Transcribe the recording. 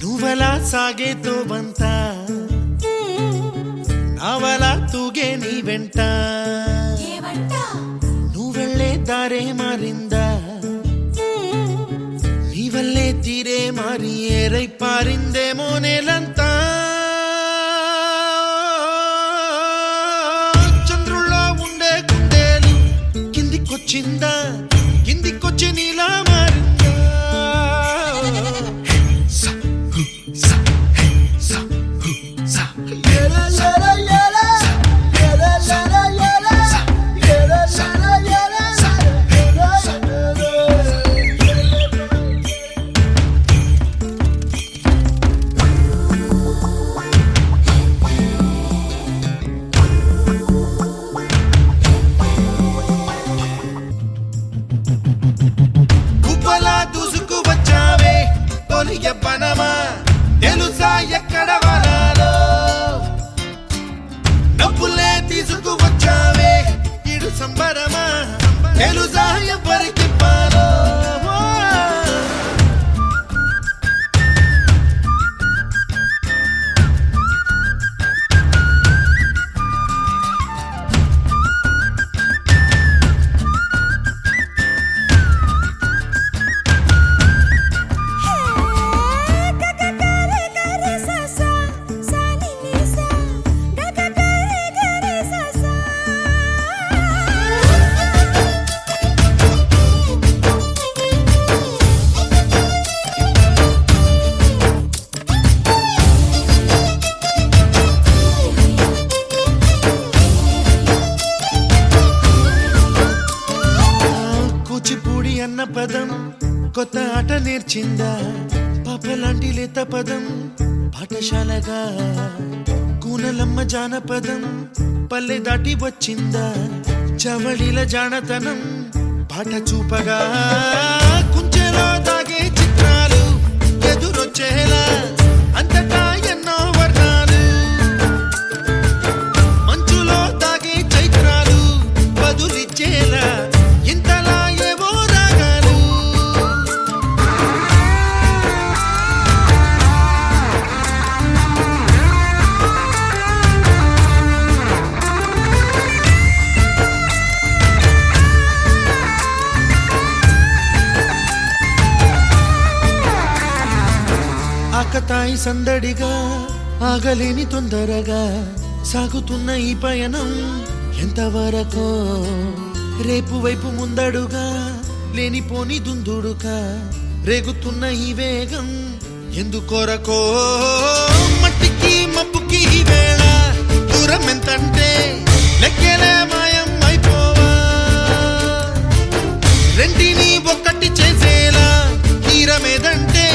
నువ్వలా సాగేతో బంత నావలా తూగే నీ వెంట నువ్వెళ్ళే దారే మారిందా నీ వల్లే తీరే మారి ఏరై పారిందేమో నేలంతా చంద్రుల్లో ఉండే గుండెలు కిందికొచ్చిందా కిందికొచ్చి నీలా మారిందా పనమా తెలుసా ఎక్కడ వరాలో డబ్బులే తీసుకువచ్చావే ఇడు సంబరమా తెలుసా ఎవరికి పాలో కూచిపూడి అన్న పదం కొత్త ఆట నేర్చిందా పాపలాంటి లేత పదం పాఠశాలగా కూనలమ్మ జానపదం పల్లె దాటి వచ్చిందా చవళిల జానతనం పాట చూపగా కుంచెలో దాగే చిత్రాలు ఎదురొచ్చేలా అంతటా ఎన్నో వర్ణాలు మంచులో దాగే చైత్రాలు బదులిచ్చేలా ఇంతలా ఏవో రాగాలు ఆకతాయి సందడిగా ఆగలేని తొందరగా సాగుతున్న ఈ పయనం ఎంతవరకో రేపు వైపు ముందడుగా లేనిపోని దుందుడుగా రేగుతున్న ఈ వేగం ఎందుకొరకో మట్టికి మబ్బుకి ఈ వేళ దూరం ఎంతంటే లెక్కలే మాయం అయిపోవా రెంటిని ఒక్కటి చేసేలా తీరమేదంటే